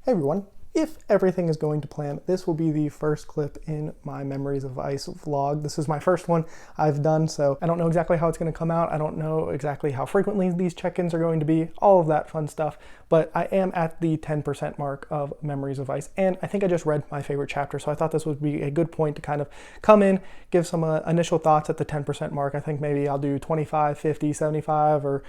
Hey everyone, if everything is going to plan, this will be the first clip in my Memories of Ice vlog. This is my first one I've done, so I don't know exactly how it's going to come out. I don't know exactly how frequently these check-ins are going to be, all of that fun stuff, but I am at the 10% mark of Memories of Ice, and I think I just read my favorite chapter, so I thought this would be a good point to kind of come in, give some initial thoughts at the 10% mark. I think maybe I'll do 25, 50, 75,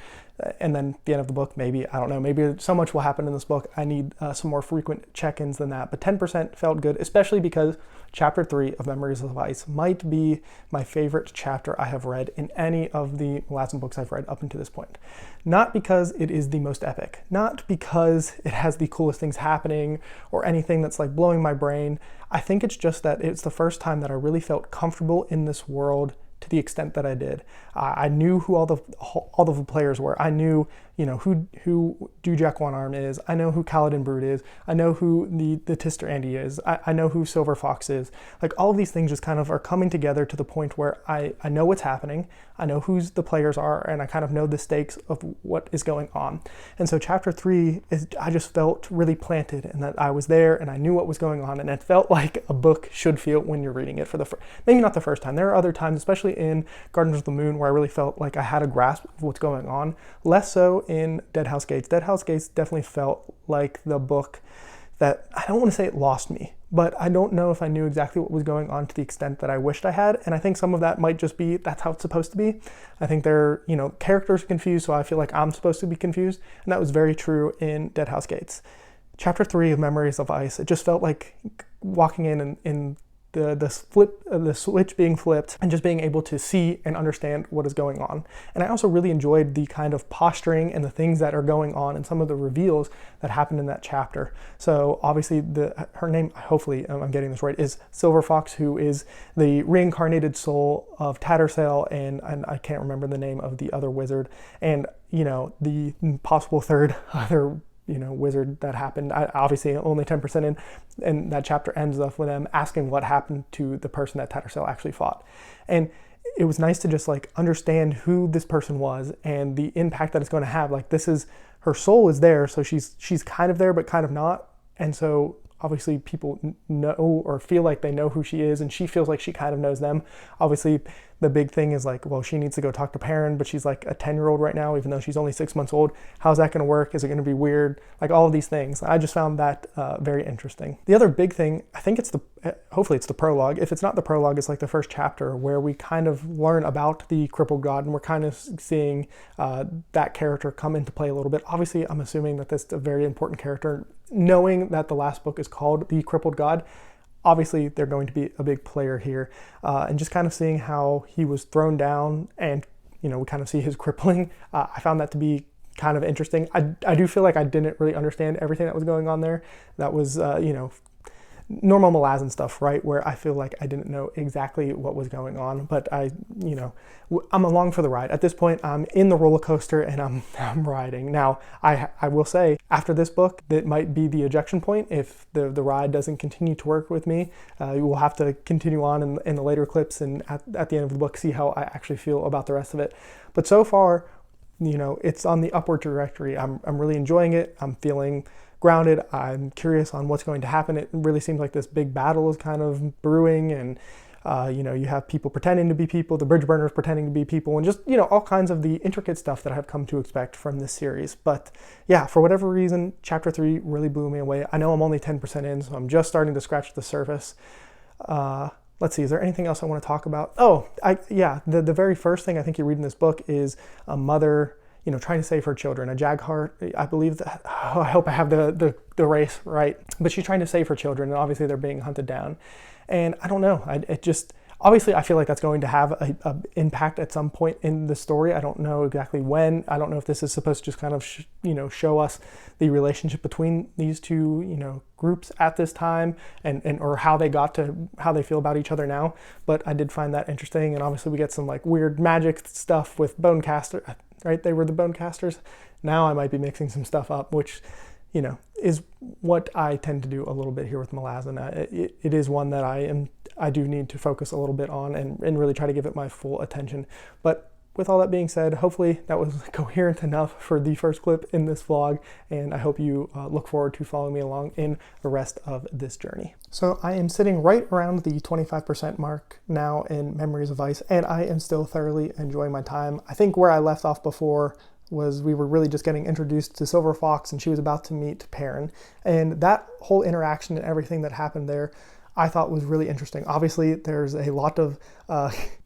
and then the end of the book, maybe, I don't know, maybe so much will happen in this book, I need some more frequent check-ins than that, but 10% felt good, especially because chapter 3 of Memories of Ice might be my favorite chapter I have read in any of the Malazan books I've read up until this point. Not because it is the most epic, not because it has the coolest things happening or anything that's like blowing my brain. I think it's just that it's the first time that I really felt comfortable in this world to the extent that I did. I knew who all the players were. I knew, who Dujak One Arm is. I know who Kaladin Brood is. I know who the Tister Andy is. I know who Silver Fox is. Like, all of these things just kind of are coming together to the point where I know what's happening. I know who the players are, and I kind of know the stakes of what is going on. And so chapter 3 I just felt really planted, and that I was there and I knew what was going on, and it felt like a book should feel when you're reading it for maybe not the first time. There are other times, especially in Gardeners of the Moon, where I really felt like I had a grasp of what's going on. Less so in Deadhouse Gates. Deadhouse Gates definitely felt like the book that, I don't want to say it lost me, but I don't know if I knew exactly what was going on to the extent that I wished I had. And I think some of that might just be, that's how it's supposed to be. I think characters are confused, so I feel like I'm supposed to be confused. And that was very true in Deadhouse Gates. Chapter 3 of Memories of Ice, it just felt like walking in the switch being flipped and just being able to see and understand what is going on. And I also really enjoyed the kind of posturing and the things that are going on and some of the reveals that happened in that chapter. So obviously her name, hopefully I'm getting this right, is Silver Fox, who is the reincarnated soul of Tattersail, and I can't remember the name of the other wizard, and the possible third other wizard that happened. Obviously only 10% in, and that chapter ends up with them asking what happened to the person that Tattersail actually fought. And it was nice to just like understand who this person was and the impact that it's going to have. Like, this is, her soul is there, so she's kind of there but kind of not. And so obviously people know or feel like they know who she is, and she feels like she kind of knows them. Obviously the big thing is like, well, she needs to go talk to Perrin, but she's like a 10-year-old right now, even though she's only 6 months old. How's that going to work? Is it going to be weird? Like, all of these things. I just found that very interesting. The other big thing, I think hopefully it's the prologue. If it's not the prologue, it's like the first chapter where we kind of learn about the crippled god, and we're kind of seeing that character come into play a little bit. Obviously, I'm assuming that this is a very important character. Knowing that the last book is called The Crippled God, obviously they're going to be a big player here, and just kind of seeing how he was thrown down, and we kind of see his crippling. I found that to be kind of interesting. I do feel like I didn't really understand everything that was going on there. That was normal Malazan stuff, right? Where I feel like I didn't know exactly what was going on, but I'm along for the ride. At this point, I'm in the roller coaster and I'm riding. Now, I will say, after this book, that might be the ejection point. If the ride doesn't continue to work with me, we'll have to continue on in the later clips, and at the end of the book, see how I actually feel about the rest of it. But so far, it's on the upward trajectory. I'm really enjoying it. I'm feeling grounded. I'm curious on what's going to happen. It really seems like this big battle is kind of brewing, and you have people pretending to be people, the bridge burners pretending to be people, and just all kinds of the intricate stuff that I've come to expect from this series. But yeah, for whatever reason, chapter 3 really blew me away. I know I'm only 10% in, so I'm just starting to scratch the surface. Let's see, is there anything else I want to talk about? The very first thing I think you read in this book is a mother trying to save her children. A Jagheart, I believe that, I hope I have the race right, but she's trying to save her children, and obviously they're being hunted down. And I don't know, obviously I feel like that's going to have a impact at some point in the story. I don't know exactly when. I don't know if this is supposed to just kind of show us the relationship between these two groups at this time, and or how they feel about each other now. But I did find that interesting, and obviously we get some like weird magic stuff with Bonecaster, right? They were the Bonecasters. Now I might be mixing some stuff up, which is what I tend to do a little bit here with Malazan. It is one that I do need to focus a little bit on and really try to give it my full attention. But with all that being said, hopefully that was coherent enough for the first clip in this vlog, and I hope you look forward to following me along in the rest of this journey. So I am sitting right around the 25% mark now in Memories of Ice, and I am still thoroughly enjoying my time. I think where I left off before was we were really just getting introduced to Silver Fox, and she was about to meet Perrin, and that whole interaction and everything that happened there I thought was really interesting. Obviously, there's a lot of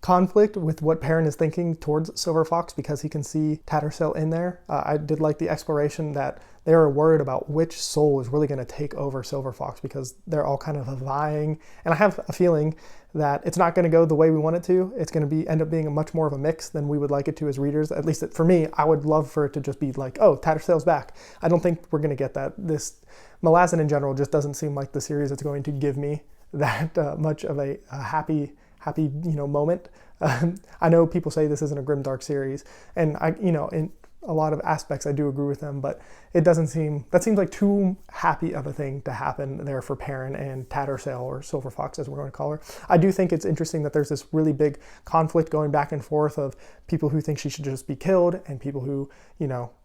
conflict with what Perrin is thinking towards Silver Fox because he can see Tattersail in there. I did like the exploration that they were worried about which soul is really going to take over Silver Fox because they're all kind of vying. And I have a feeling that it's not going to go the way we want it to. It's going to end up being a much more of a mix than we would like it to as readers. At least for me, I would love for it to just be like, oh, Tattersail's back. I don't think we're going to get that. This Malazan in general just doesn't seem like the series that's going to give me that much of a happy moment. I know people say this isn't a grimdark series, and in a lot of aspects I do agree with them, but it doesn't seem, that seems like too happy of a thing to happen there for Perrin and Tattersail, or Silver Fox as we're going to call her. I do think it's interesting that there's this really big conflict going back and forth of people who think she should just be killed and people who,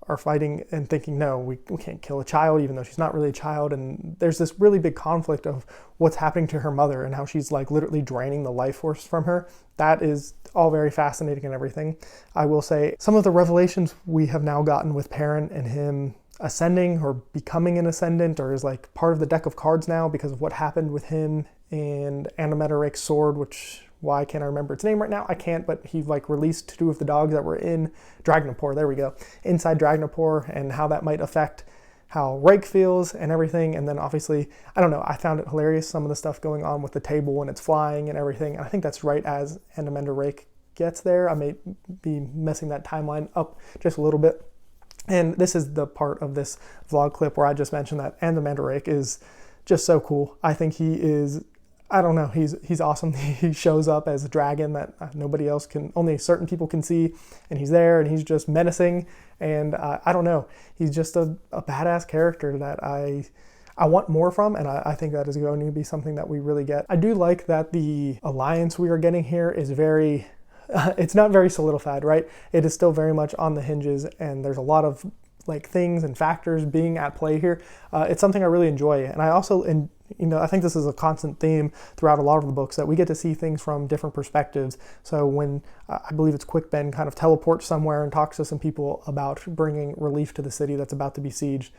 are fighting and thinking, no, we can't kill a child even though she's not really a child. And there's this really big conflict of what's happening to her mother and how she's like literally draining the life force from her. That is all very fascinating and everything. I will say some of the revelations we have now gotten with Perrin and him ascending or becoming an ascendant, or is like part of the deck of cards now because of what happened with him and Andromeda Rake's sword, which, why can't I remember its name right now? I can't, but he like released 2 of the dogs that were in Dragnapor, there we go, inside Dragnapor, and how that might affect how Rake feels and everything. And then obviously, I don't know, I found it hilarious, some of the stuff going on with the table when it's flying and everything. And I think that's right as Andromeda Rake gets there. I may be messing that timeline up just a little bit. And this is the part of this vlog clip where I just mentioned that Andromeda Rake is just so cool. I think he is, I don't know, he's awesome. He shows up as a dragon that nobody else can, only certain people can see, and he's there and he's just menacing. And I don't know, he's just a badass character that I want more from, and I think that is going to be something that we really get. I do like that the alliance we are getting here is very, it's not very solidified, right? It is still very much on the hinges, and there's a lot of like things and factors being at play here. It's something I really enjoy, and I also, I think this is a constant theme throughout a lot of the books, that we get to see things from different perspectives. So when I believe it's Quick Ben kind of teleports somewhere and talks to some people about bringing relief to the city that's about to be sieged,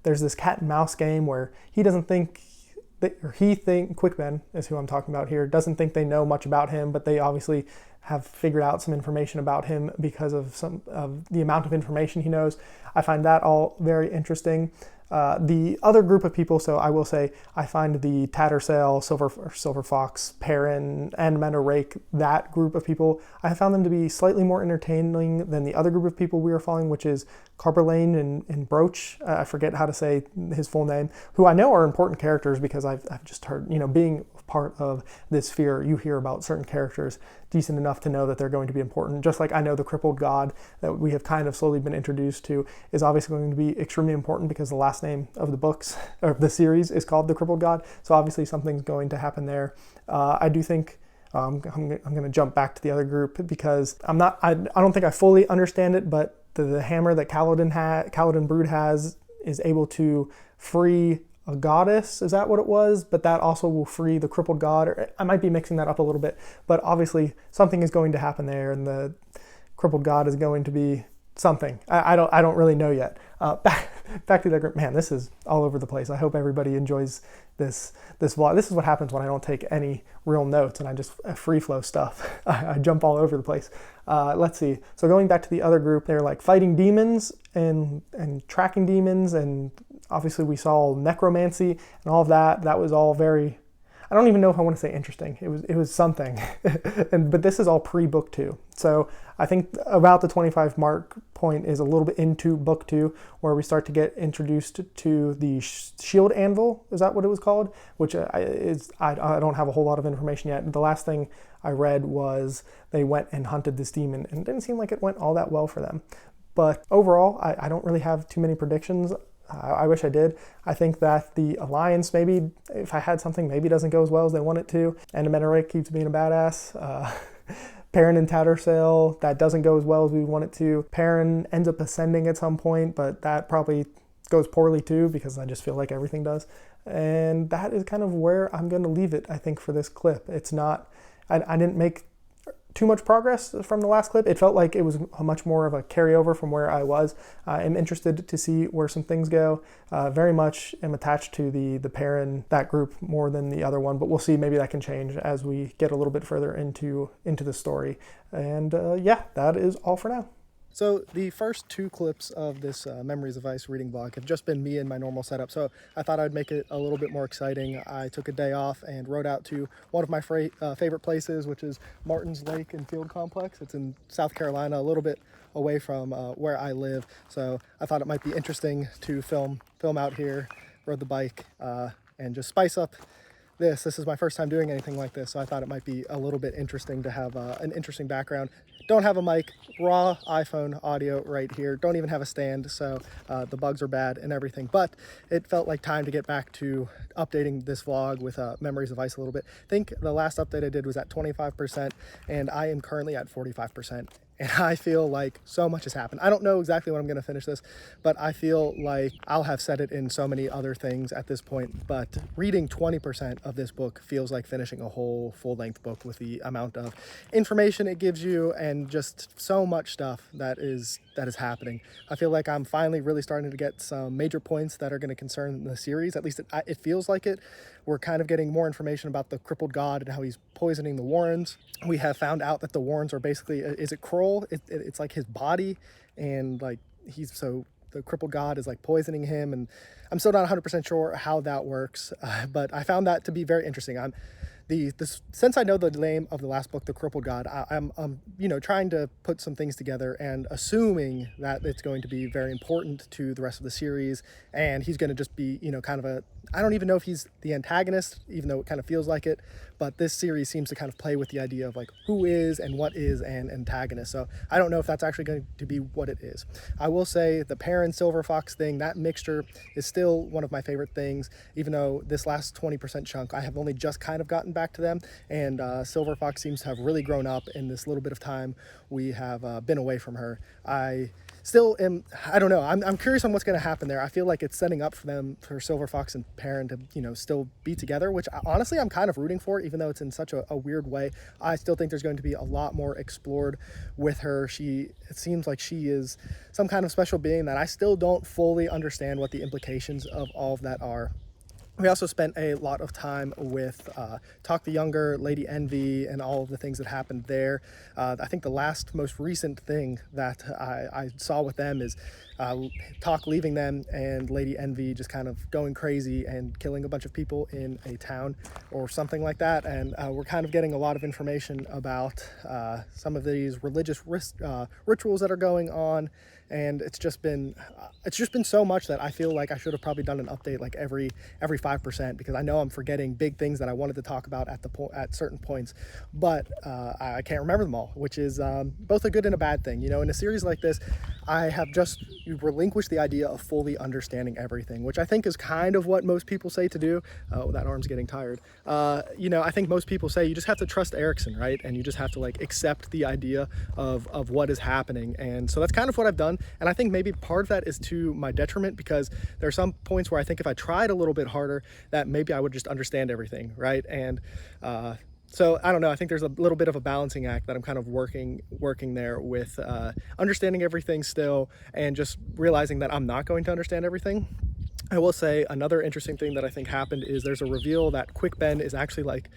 there's this cat and mouse game where he doesn't think, Quick Ben is who I'm talking about here, doesn't think they know much about him, but they obviously have figured out some information about him because of some of the amount of information he knows. I find that all very interesting. The other group of people, so I will say, I find the Tattersail, Silver Fox, Perrin, and Andromeda Rake, that group of people, I found them to be slightly more entertaining than the other group of people we are following, which is Carberlain and Broach. I forget how to say his full name, who I know are important characters because I've just heard, being part of this sphere, you hear about certain characters decent enough to know that they're going to be important. Just like I know the crippled god that we have kind of slowly been introduced to is obviously going to be extremely important because the last name of the books, or the series, is called the crippled god. So obviously something's going to happen there. I do think I'm going to jump back to the other group because I don't think I fully understand it, but the hammer that Kaladin Brood has is able to free a goddess, is that what it was? But that also will free the crippled god, or I might be mixing that up a little bit, but obviously something is going to happen there, and the crippled god is going to be something. I don't really know yet. Back to the group. Man, this is all over the place. I hope everybody enjoys this vlog. This is what happens when I don't take any real notes and I just free flow stuff. I jump all over the place. Let's see. So going back to the other group, they're like fighting demons and tracking demons, and obviously we saw necromancy and all of that. That was all very, I don't even know if I want to say interesting. It was something. But this is all pre-book 2. So I think about the 25 mark point is a little bit into book 2, where we start to get introduced to the shield anvil. Is that what it was called? Which I don't have a whole lot of information yet. The last thing I read was they went and hunted this demon, and it didn't seem like it went all that well for them. But overall, I don't really have too many predictions. I wish I did. I think that the alliance, maybe, if I had something, maybe doesn't go as well as they want it to. Andromeda Rake keeps being a badass. Perrin and Tattersail, that doesn't go as well as we want it to. Perrin ends up ascending at some point, but that probably goes poorly too, because I just feel like everything does. And that is kind of where I'm going to leave it, I think, for this clip. It's not, I didn't make too much progress from the last clip. It felt like it was much more of a carryover from where I was. I'm interested to see where some things go. Very much am attached to the Perrin, that group, more than the other one, but we'll see. Maybe that can change as we get a little bit further into the story. And yeah, that is all for now. So the first two clips of this Memories of Ice reading vlog have just been me in my normal setup, so I thought I'd make it a little bit more exciting. I took a day off and rode out to one of my favorite places, which is Martin's Lake and Field Complex. It's in South Carolina, a little bit away from where I live, so I thought it might be interesting to film out here, rode the bike, and just spice up this. This is my first time doing anything like this, so I thought it might be a little bit interesting to have an interesting background. Don't have a mic, raw iPhone audio right here. Don't even have a stand, so the bugs are bad and everything. But it felt like time to get back to updating this vlog with Memories of Ice a little bit. I think the last update I did was at 25%, and I am currently at 45%. And I feel like so much has happened. I don't know exactly when I'm going to finish this, but I feel like I'll have said it in so many other things at this point. But reading 20% of this book feels like finishing a whole full-length book with the amount of information it gives you and just so much stuff that is happening. I feel like I'm finally really starting to get some major points that are going to concern the series. At least it feels like it. We're kind of getting more information about the crippled god and how he's poisoning the Warrens. We have found out that the Warrens are basically, is it Kroll? It's like his body, and like the crippled god is like poisoning him, and I'm still not 100% sure how that works, but I found that to be very interesting. Since I know the name of the last book, The Crippled God, I'm trying to put some things together and assuming that it's going to be very important to the rest of the series, and he's going to just be, kind of I don't even know if he's the antagonist, even though it kind of feels like it, but this series seems to kind of play with the idea of like who is and what is an antagonist. So I don't know if that's actually going to be what it is. I will say the Perrin Silver Fox thing, that mixture is still one of my favorite things, even though this last 20% chunk, I have only just kind of gotten back to them, and Silver Fox seems to have really grown up in this little bit of time we have been away from her. I don't know. I'm curious on what's going to happen there. I feel like it's setting up for Silver Fox and Perrin to, still be together, which honestly I'm kind of rooting for, even though it's in such a weird way. I still think there's going to be a lot more explored with her. It seems like she is some kind of special being that I still don't fully understand what the implications of all of that are. We also spent a lot of time with Talk the Younger, Lady Envy, and all of the things that happened there. I think the most recent thing that I saw with them is Talk leaving them and Lady Envy just kind of going crazy and killing a bunch of people in a town or something like that. And we're kind of getting a lot of information about some of these religious rituals that are going on. And it's just been so much that I feel like I should have probably done an update like every 5%, because I know I'm forgetting big things that I wanted to talk about at certain points, but I can't remember them all, which is both a good and a bad thing. In a series like this, I have just relinquished the idea of fully understanding everything, which I think is kind of what most people say to do. Oh, that arm's getting tired. I think most people say you just have to trust Erikson, right? And you just have to like accept the idea of what is happening. And so that's kind of what I've done. And I think maybe part of that is to my detriment, because there are some points where I think if I tried a little bit harder, that maybe I would just understand everything, right? And so I don't know, I think there's a little bit of a balancing act that I'm kind of working there with understanding everything still, and just realizing that I'm not going to understand everything. I will say another interesting thing that I think happened is there's a reveal that Quick Ben is actually like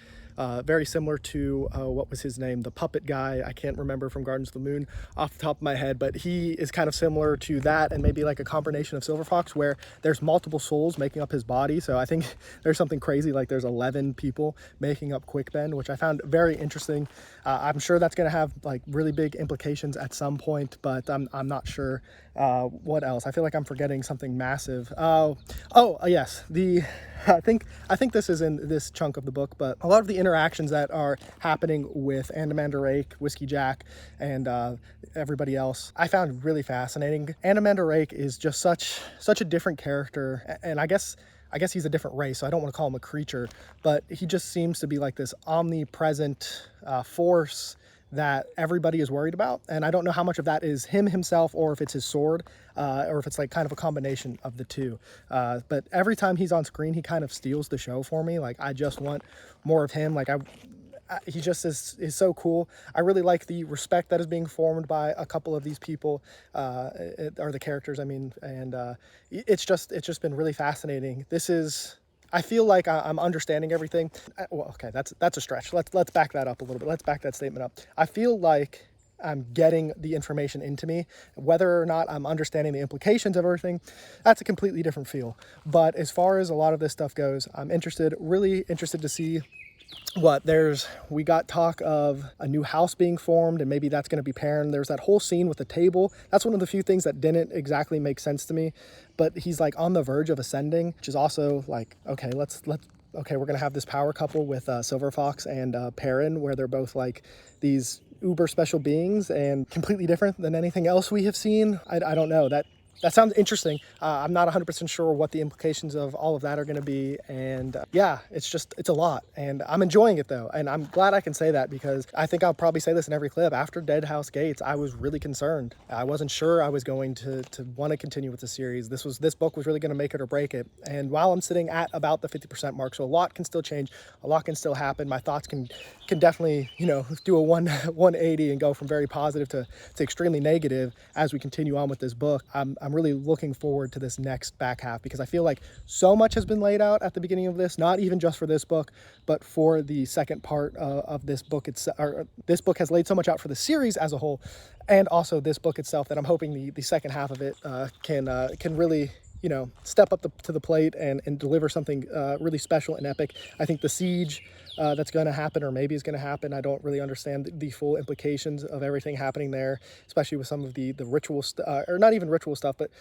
very similar to, what was his name? The puppet guy. I can't remember from Gardens of the Moon off the top of my head, but he is kind of similar to that, and maybe like a combination of Silver Fox where there's multiple souls making up his body. So I think there's something crazy, like there's 11 people making up Quick Ben, which I found very interesting. I'm sure that's going to have like really big implications at some point, but I'm not sure what else. I feel like I'm forgetting something massive. Yes. I think this is in this chunk of the book, but a lot of the interactions that are happening with Anomander Rake, Whiskey Jack, and everybody else, I found really fascinating. Anomander Rake is just such a different character, and I guess he's a different race, so I don't want to call him a creature, but he just seems to be like this omnipresent force that everybody is worried about. And I don't know how much of that is him himself or if it's his sword, or if it's like kind of a combination of the two. But every time he's on screen, he kind of steals the show for me. Like, I just want more of him. Like, he just is so cool. I really like the respect that is being formed by a couple of these people, or the characters, I mean, and it's just been really fascinating. I feel like I'm understanding everything. Well, okay, that's a stretch. Let's back that up a little bit. Let's back that statement up. I feel like I'm getting the information into me. Whether or not I'm understanding the implications of everything, that's a completely different feel. But as far as a lot of this stuff goes, I'm really interested to see we got talk of a new house being formed, and maybe that's going to be Perrin. There's that whole scene with the table. That's one of the few things that didn't exactly make sense to me, but he's like on the verge of ascending, which is also like, okay, okay, we're going to have this power couple with Silver Fox and Perrin, where they're both like these uber special beings and completely different than anything else we have seen. I don't know. That sounds interesting. I'm not 100% sure what the implications of all of that are going to be. And yeah, it's a lot. And I'm enjoying it though. And I'm glad I can say that, because I think I'll probably say this in every clip. After Deadhouse Gates, I was really concerned. I wasn't sure I was going to want to continue with the series. This book was really going to make it or break it. And while I'm sitting at about the 50% mark, so a lot can still change, a lot can still happen. My thoughts can definitely, do a 180 and go from very positive to extremely negative as we continue on with this book. I'm really looking forward to this next back half, because I feel like so much has been laid out at the beginning of this, not even just for this book, but for the second part of this book. This book has laid so much out for the series as a whole, and also this book itself, that I'm hoping the second half of it can really step up to the plate and deliver something really special and epic. I think the siege that's going to happen, or maybe is going to happen, I don't really understand the full implications of everything happening there, especially with some of the ritual or not even ritual stuff, but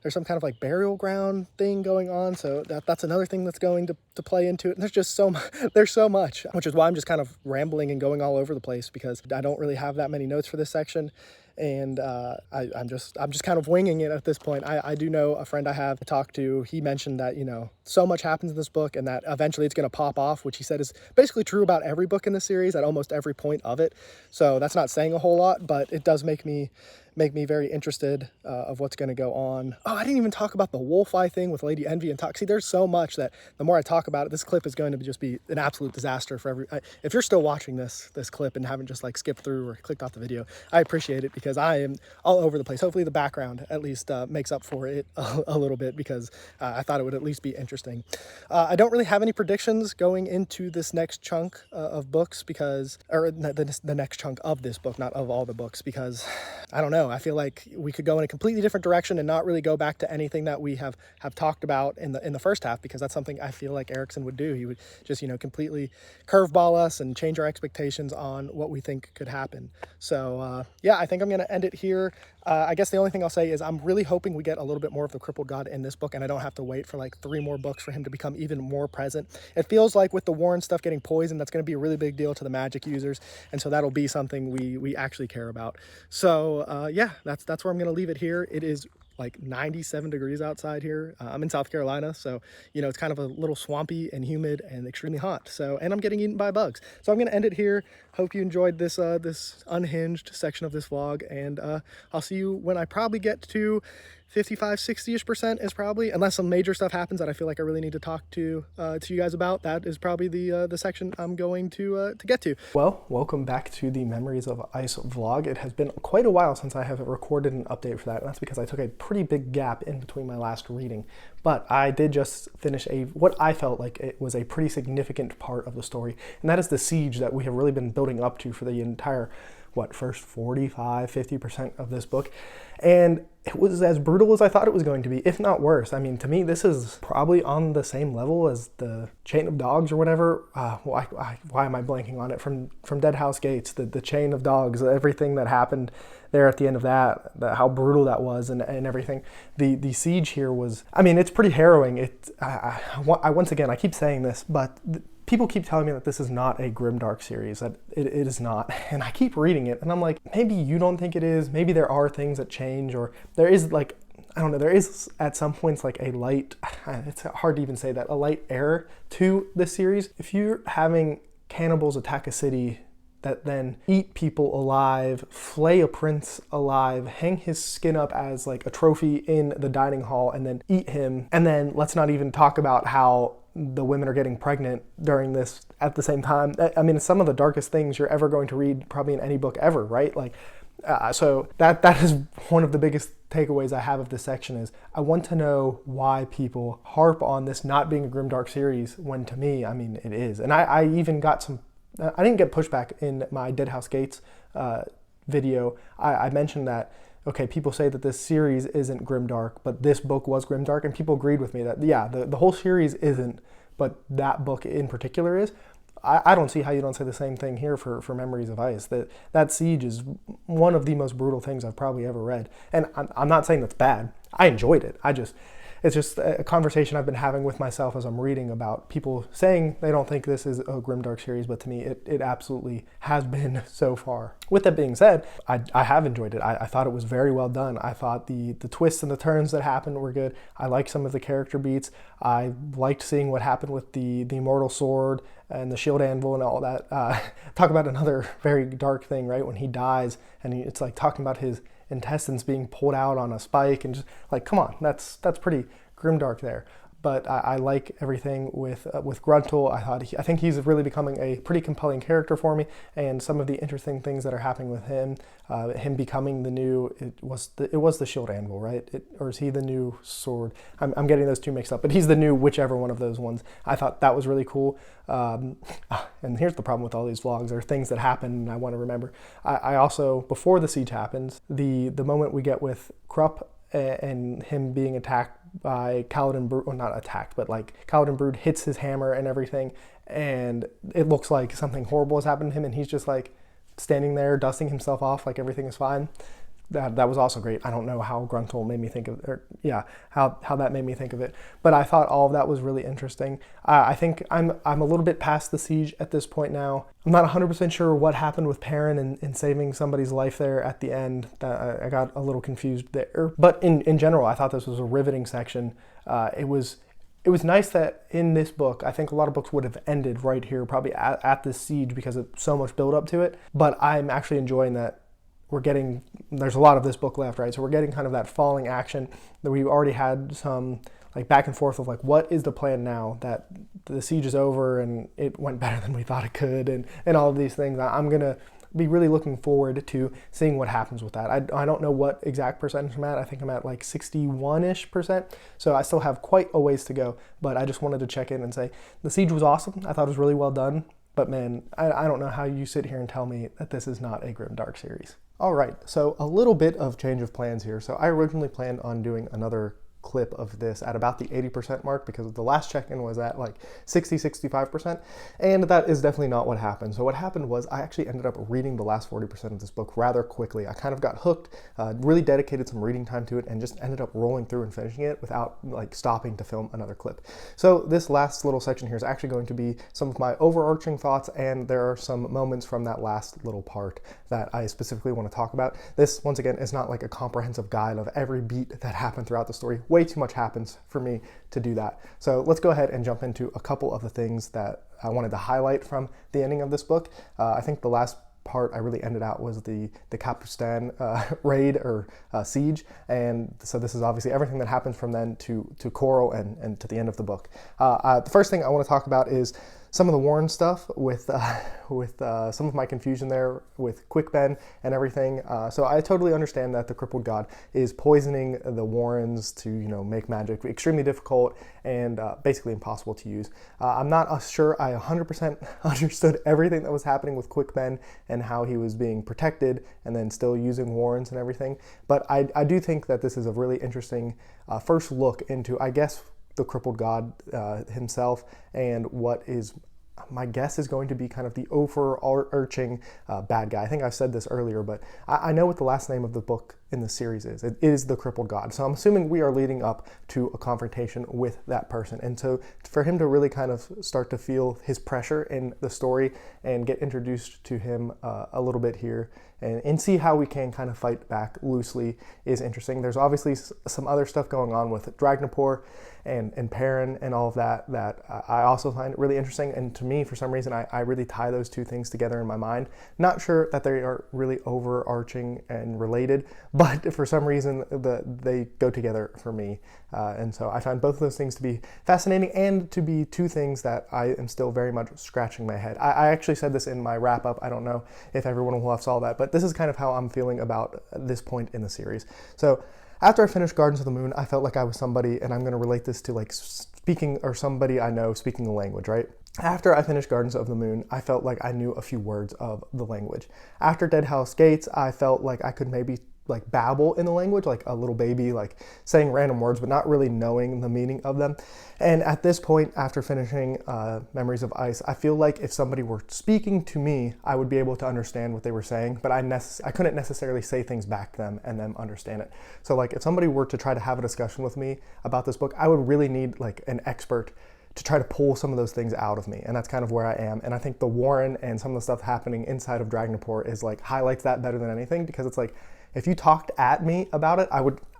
there's some kind of like burial ground thing going on, so that's another thing that's going to play into it. And there's just there's so much, which is why I'm just kind of rambling and going all over the place, because I don't really have that many notes for this section. And I'm just kind of winging it at this point. I do know a friend I have talked to, he mentioned that, so much happens in this book and that eventually it's going to pop off, which he said is basically true about every book in the series at almost every point of it. So that's not saying a whole lot, but it does make me very interested of what's going to go on. Oh, I didn't even talk about the Wolf-Eye thing with Lady Envy and Toxie. There's so much that the more I talk about it, this clip is going to just be an absolute disaster for if you're still watching this clip and haven't just like skipped through or clicked off the video, I appreciate it, because I am all over the place. Hopefully the background at least makes up for it a little bit, because I thought it would at least be interesting. I don't really have any predictions going into this next chunk of books, or the next chunk of this book, not of all the books, because I don't know. I feel like we could go in a completely different direction and not really go back to anything that we have talked about in the first half, because that's something I feel like Erikson would do. He would just, completely curveball us and change our expectations on what we think could happen. So yeah, I think I'm going to end it here. I guess the only thing I'll say is I'm really hoping we get a little bit more of the Crippled God in this book, and I don't have to wait for like 3 more books for him to become even more present. It feels like with the Warren stuff getting poisoned, that's going to be a really big deal to the Magic users, and so that'll be something we actually care about. So yeah, that's where I'm going to leave it here. It is like 97 degrees outside here. I'm in South Carolina, so it's kind of a little swampy and humid and extremely hot. So, and I'm getting eaten by bugs. So I'm gonna end it here. Hope you enjoyed this this unhinged section of this vlog, and I'll see you when I probably get to 55, 60-ish% is probably, unless some major stuff happens that I feel like I really need to talk to you guys about. That is probably the section I'm going to get to. Well, welcome back to the Memories of Ice vlog. It has been quite a while since I have recorded an update for that, and that's because I took a pretty big gap in between my last reading. But I did just finish what I felt like it was a pretty significant part of the story, and that is the siege that we have really been building up to for the entire first 45, 50% of this book. And it was as brutal as I thought it was going to be, if not worse. I mean, to me, this is probably on the same level as the Chain of Dogs or whatever. Why am I blanking on it? From Deadhouse Gates, the Chain of Dogs, everything that happened there at the end of that, how brutal that was, and everything. The siege here was, I mean, it's pretty harrowing. Once again, I keep saying this, but people keep telling me that this is not a grimdark series, that it is not. And I keep reading it, and I'm like, maybe you don't think it is. Maybe there are things that change, or there is like, I don't know, there is at some points like a light, it's hard to even say that, a light error to this series. If you're having cannibals attack a city that then eat people alive, flay a prince alive, hang his skin up as like a trophy in the dining hall, and then eat him. And then let's not even talk about how the women are getting pregnant during this at the same time. I mean, it's some of the darkest things you're ever going to read probably in any book ever, right? Like, so that is one of the biggest takeaways I have of this section is I want to know why people harp on this not being a grimdark series when to me, I mean, it is. And I even got some, I didn't get pushback in my Deadhouse Gates video. I mentioned that, okay, people say that this series isn't grimdark, but this book was grimdark, and people agreed with me that, yeah, the whole series isn't, but that book in particular is. I don't see how you don't say the same thing here for Memories of Ice. That siege is one of the most brutal things I've probably ever read. And I'm not saying that's bad. I enjoyed it. It's just a conversation I've been having with myself as I'm reading about people saying they don't think this is a grimdark series, but to me, it absolutely has been so far. With that being said, I have enjoyed it. I thought it was very well done. I thought the twists and the turns that happened were good. I liked some of the character beats. I liked seeing what happened with the immortal sword and the shield anvil and all that. Talk about another very dark thing, right? When he dies and it's like talking about his intestines being pulled out on a spike and just like, come on, that's pretty grimdark there. But I like everything with Gruntle. I think he's really becoming a pretty compelling character for me, and some of the interesting things that are happening with him, him becoming the new, it was the shield anvil, right? Or is he the new sword? I'm getting those two mixed up, but he's the new whichever one of those ones. I thought that was really cool. And here's the problem with all these vlogs: there are things that happen and I want to remember. I also, before the siege happens, the moment we get with Krupp and him being attacked by Kaladin Brood, well, not attacked, but like Kaladin Brood hits his hammer and everything, and it looks like something horrible has happened to him, and he's just like standing there dusting himself off like everything is fine. That was also great. I don't know how Gruntle made me think of, how that made me think of it, but I thought all of that was really interesting. I think I'm a little bit past the siege at this point now. I'm not 100% sure what happened with Perrin and saving somebody's life there at the end. I got a little confused there, but in general, I thought this was a riveting section. It was nice that in this book, I think a lot of books would have ended right here, probably at this siege because of so much build up to it, but I'm actually enjoying that there's a lot of this book left, right? So we're getting kind of that falling action that we've already had some like back and forth of like, what is the plan now that the siege is over and it went better than we thought it could and all of these things. I'm going to be really looking forward to seeing what happens with that. I don't know what exact percentage I'm at. I think I'm at like 61-ish%. So I still have quite a ways to go, but I just wanted to check in and say the siege was awesome. I thought it was really well done, but man, I don't know how you sit here and tell me that this is not a grimdark series. All right, so a little bit of change of plans here. So I originally planned on doing another clip of this at about the 80% mark because the last check-in was at like 65%, and that is definitely not what happened. So what happened was I actually ended up reading the last 40% of this book rather quickly. I kind of got hooked, really dedicated some reading time to it, and just ended up rolling through and finishing it without like stopping to film another clip. So this last little section here is actually going to be some of my overarching thoughts, and there are some moments from that last little part that I specifically want to talk about. This, once again, is not like a comprehensive guide of every beat that happened throughout the story. Way too much happens for me to do that. So let's go ahead and jump into a couple of the things that I wanted to highlight from the ending of this book. I think the last part I really ended out was the Kapustan raid or siege, and so this is obviously everything that happens from then to Coral and to the end of the book. The first thing I want to talk about is some of the Warren stuff with some of my confusion there with Quickben and everything. So I totally understand that the Crippled God is poisoning the Warrens to, make magic extremely difficult and basically impossible to use. I'm not sure I 100% understood everything that was happening with Quickben and how he was being protected and then still using Warrens and everything. But I do think that this is a really interesting first look into, I guess, the Crippled God himself, and what is my guess is going to be kind of the overarching bad guy. I think I said this earlier, but I know what the last name of the book in the series is. It is the crippled god. So I'm assuming we are leading up to a confrontation with that person. And so for him to really kind of start to feel his pressure in the story and get introduced to him a little bit here and see how we can kind of fight back loosely is interesting. There's obviously some other stuff going on with Dragnapor and Perrin and all of that I also find really interesting. And to me, for some reason, I really tie those two things together in my mind. Not sure that they are really overarching and related, but for some reason they go together for me. And so I find both of those things to be fascinating and to be two things that I am still very much scratching my head. I actually said this in my wrap up. I don't know if everyone will have saw that, but this is kind of how I'm feeling about this point in the series. So after I finished Gardens of the Moon, I felt like I was somebody, and I'm going to relate this to like speaking, or somebody I know speaking the language, right? After I finished Gardens of the Moon, I felt like I knew a few words of the language. After Deadhouse Gates, I felt like I could maybe like babble in the language, like a little baby, like saying random words, but not really knowing the meaning of them. And at this point, after finishing Memories of Ice, I feel like if somebody were speaking to me, I would be able to understand what they were saying, but I couldn't necessarily say things back to them and them understand it. So like if somebody were to try to have a discussion with me about this book, I would really need like an expert to try to pull some of those things out of me. And that's kind of where I am. And I think the Warren and some of the stuff happening inside of Dragnapor is like highlights that better than anything, because it's like, if you talked at me about it,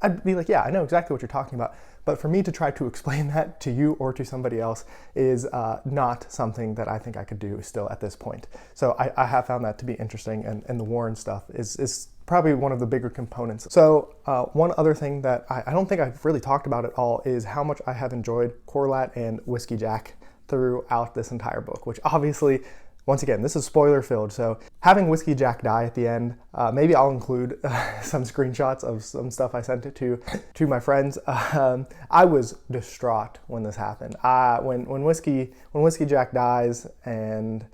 I'd be like, yeah, I know exactly what you're talking about. But for me to try to explain that to you or to somebody else is not something that I think I could do still at this point. So I have found that to be interesting, and the Warren stuff is probably one of the bigger components. So one other thing that I don't think I've really talked about at all is how much I have enjoyed Corlat and Whiskey Jack throughout this entire book, which obviously, once again, this is spoiler filled, so having Whiskey Jack die at the end, maybe I'll include some screenshots of some stuff I sent it to my friends. I was distraught when this happened. When Whiskey Jack dies, and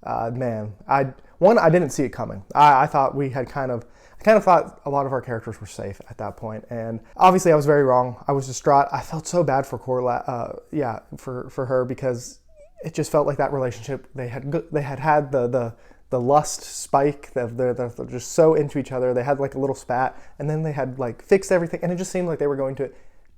man, I didn't see it coming. I thought we had I kind of thought a lot of our characters were safe at that point, and obviously I was very wrong. I was distraught. I felt so bad for Corlat, for her, because it just felt like that relationship, they had the lust spike, they're just so into each other. They had like a little spat, and then they had like fixed everything, and it just seemed like they were going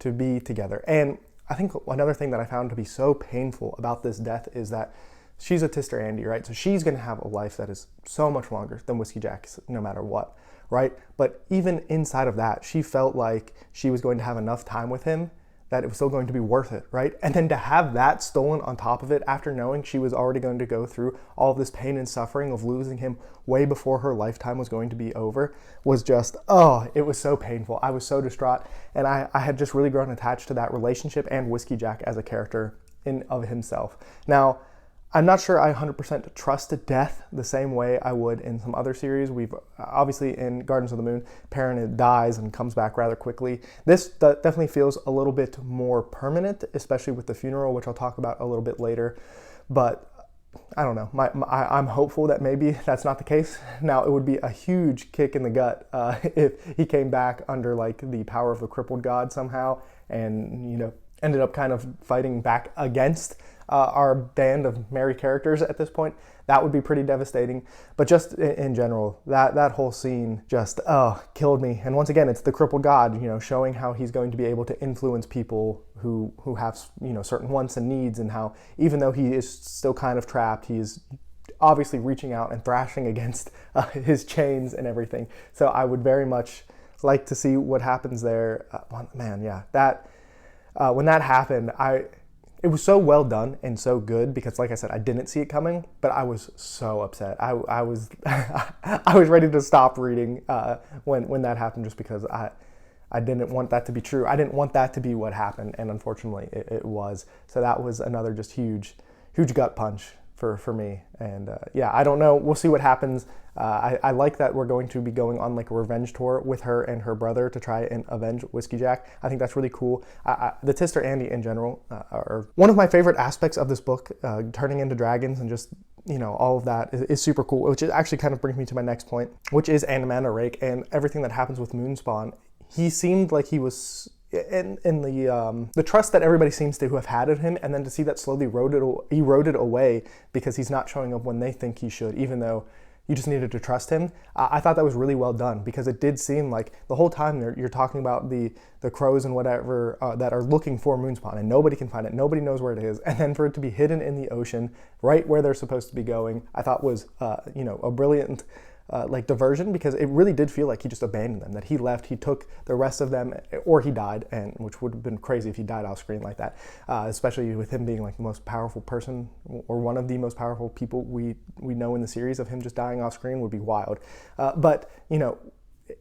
to be together. And I think another thing that I found to be so painful about this death is that she's a Tister Andy, right? So she's going to have a life that is so much longer than Whiskey Jack's, no matter what, right? But even inside of that, she felt like she was going to have enough time with him that it was still going to be worth it, right? And then to have that stolen on top of it after knowing she was already going to go through all of this pain and suffering of losing him way before her lifetime was going to be over was just, it was so painful. I was so distraught, and I had just really grown attached to that relationship and Whiskey Jack as a character in of himself. Now, I'm not sure I 100% trust death the same way I would in some other series. We've obviously in Gardens of the Moon, Perrin dies and comes back rather quickly. This definitely feels a little bit more permanent, especially with the funeral, which I'll talk about a little bit later. But I don't know. I'm hopeful that maybe that's not the case. Now, it would be a huge kick in the gut if he came back under like the power of the crippled god somehow, and ended up kind of fighting back against our band of merry characters at this point. That would be pretty devastating. But just in general, that whole scene just killed me. And once again, it's the crippled god, showing how he's going to be able to influence people who have certain wants and needs, and how even though he is still kind of trapped, he is obviously reaching out and thrashing against his chains and everything. So I would very much like to see what happens there. When that happened, it was so well done and so good, because like I said, I didn't see it coming, but I was so upset. I was I was ready to stop reading when that happened, just because I didn't want that to be true. I didn't want that to be what happened, and unfortunately it was. So that was another just huge gut punch for me. And I don't know. We'll see what happens. I like that we're going to be going on like a revenge tour with her and her brother to try and avenge Whiskey Jack. I think that's really cool. The Tister Andy in general are one of my favorite aspects of this book, turning into dragons and just all of that is super cool, which actually kind of brings me to my next point, which is Anomander Rake and everything that happens with Moonspawn. He seemed like he was in the trust that everybody seems to have had of him, and then to see that slowly eroded away because he's not showing up when they think he should, even though you just needed to trust him. I thought that was really well done, because it did seem like the whole time you're talking about the crows and whatever that are looking for Moonspawn, and nobody can find it, nobody knows where it is, and then for it to be hidden in the ocean right where they're supposed to be going, I thought was a brilliant like diversion, because it really did feel like he just abandoned them, that he left, he took the rest of them, or he died, and which would have been crazy if he died off screen like that, especially with him being like the most powerful person, or one of the most powerful people we know in the series. Of him just dying off screen would be wild. But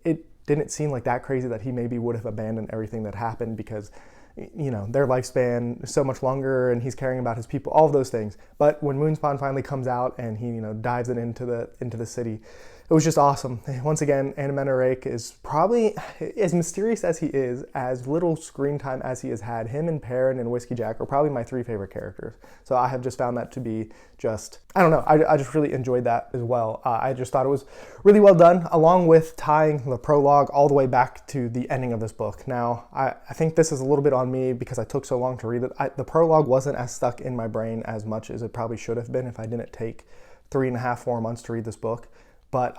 it didn't seem like that crazy that he maybe would have abandoned everything that happened, because their lifespan is so much longer, and he's caring about his people, all of those things. But when Moonspawn finally comes out and he dives it into the city, it was just awesome. Once again, Anoumena Rake is probably, as mysterious as he is, as little screen time as he has had, him and Perrin and Whiskey Jack are probably my 3 favorite characters. So I have just found that to be just, I don't know, I just really enjoyed that as well. I just thought it was really well done, along with tying the prologue all the way back to the ending of this book. Now, I think this is a little bit on me because I took so long to read it. The prologue wasn't as stuck in my brain as much as it probably should have been if I didn't take 3.5, 4 months to read this book. But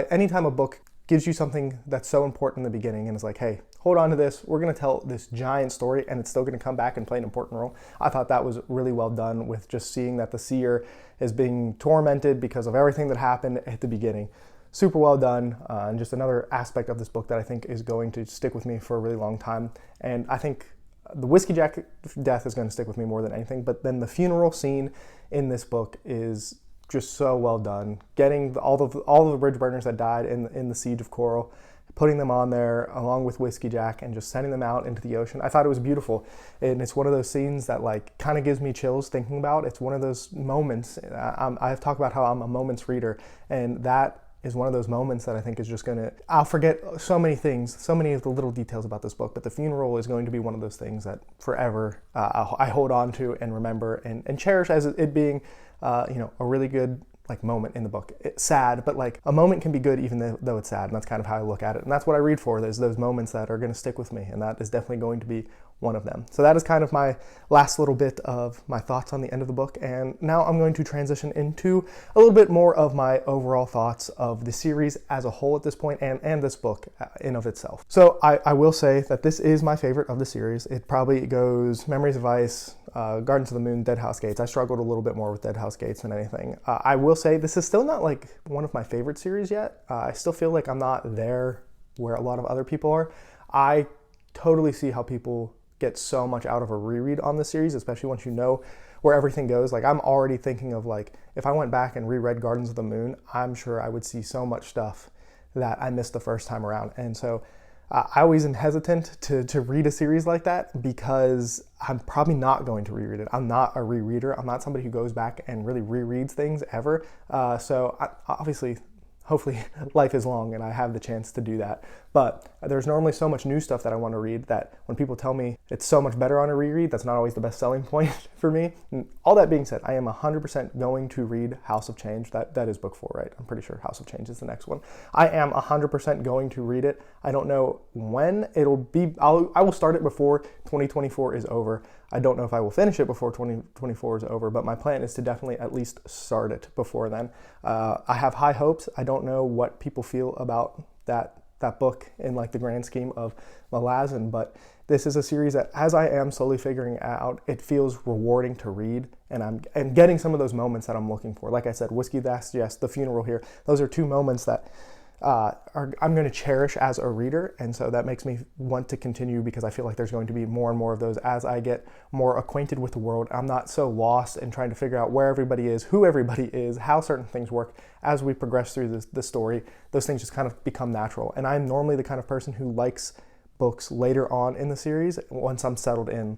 anytime a book gives you something that's so important in the beginning and is like, hey, hold on to this, we're going to tell this giant story and it's still going to come back and play an important role. I thought that was really well done, with just seeing that the seer is being tormented because of everything that happened at the beginning. Super well done, and just another aspect of this book that I think is going to stick with me for a really long time. And I think the Whiskey Jack death is going to stick with me more than anything, but then the funeral scene in this book is just so well done. Getting all the bridge burners that died in the Siege of Coral, putting them on there along with Whiskey Jack and just sending them out into the ocean. I thought it was beautiful. And it's one of those scenes that like kind of gives me chills thinking about. It's one of those moments. I've talked about how I'm a moments reader, and that is one of those moments that I think is just I'll forget so many things, so many of the little details about this book, but the funeral is going to be one of those things that forever I hold on to and remember and cherish as it being a really good like moment in the book. It's sad, but like a moment can be good even though it's sad, and that's kind of how I look at it. And that's what I read for, is those moments that are going to stick with me, and that is definitely going to be one of them. So that is kind of my last little bit of my thoughts on the end of the book, and now I'm going to transition into a little bit more of my overall thoughts of the series as a whole at this point, and this book in of itself. So I will say that this is my favorite of the series. It probably goes Memories of Ice, Gardens of the Moon, Deadhouse Gates. I struggled a little bit more with Deadhouse Gates than anything. I will say this is still not like one of my favorite series yet. I still feel like I'm not there where a lot of other people are. I totally see how people get so much out of a reread on this series, especially once you know where everything goes. Like, I'm already thinking of like, if I went back and reread Gardens of the Moon, I'm sure I would see so much stuff that I missed the first time around. And so I always am hesitant to read a series like that, because I'm probably not going to reread it. I'm not a rereader. I'm not somebody who goes back and really rereads things ever. Obviously, hopefully life is long and I have the chance to do that. But there's normally so much new stuff that I want to read that when people tell me it's so much better on a reread, that's not always the best selling point for me. And all that being said, I am 100% going to read House of Change. That is book 4, right? I'm pretty sure House of Change is the next one. I am 100% going to read it. I don't know when it'll be. I will start it before 2024 is over. I don't know if I will finish it before 2024 is over, but my plan is to definitely at least start it before then. I have high hopes. I don't know what people feel about that book in like the grand scheme of Malazan, but this is a series that, as I am slowly figuring out, it feels rewarding to read, and I'm getting some of those moments that I'm looking for. Like I said, Whiskey That's Yes, the funeral here, those are 2 moments that I'm going to cherish as a reader, and so that makes me want to continue, because I feel like there's going to be more and more of those as I get more acquainted with the world. I'm not so lost in trying to figure out where everybody is, who everybody is, how certain things work. As we progress through the story, those things just kind of become natural, and I'm normally the kind of person who likes books later on in the series once I'm settled in.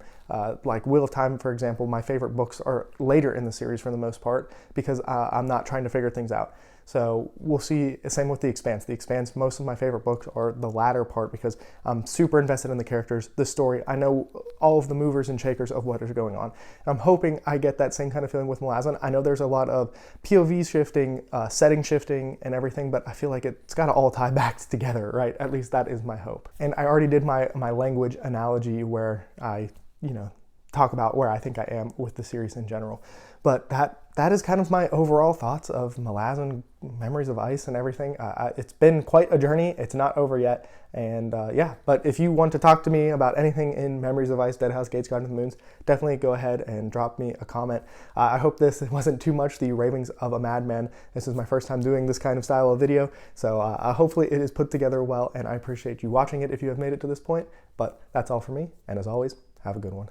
Like Wheel of Time, for example, my favorite books are later in the series for the most part, because I'm not trying to figure things out. So we'll see. Same with The Expanse. The Expanse, most of my favorite books are the latter part, because I'm super invested in the characters, the story. I know all of the movers and shakers of what is going on. I'm hoping I get that same kind of feeling with Malazan. I know there's a lot of POV shifting, setting shifting and everything, but I feel like it's got to all tie back together, right? At least that is my hope. And I already did my language analogy where I, talk about where I think I am with the series in general. But that is kind of my overall thoughts of Malazan, Memories of Ice, and everything. It's been quite a journey. It's not over yet. And yeah, but if you want to talk to me about anything in Memories of Ice, Deadhouse, Gates, Guardians of the Moons, definitely go ahead and drop me a comment. I hope this wasn't too much the ravings of a madman. This is my first time doing this kind of style of video, so hopefully it is put together well, and I appreciate you watching it if you have made it to this point. But that's all for me, and as always, have a good one.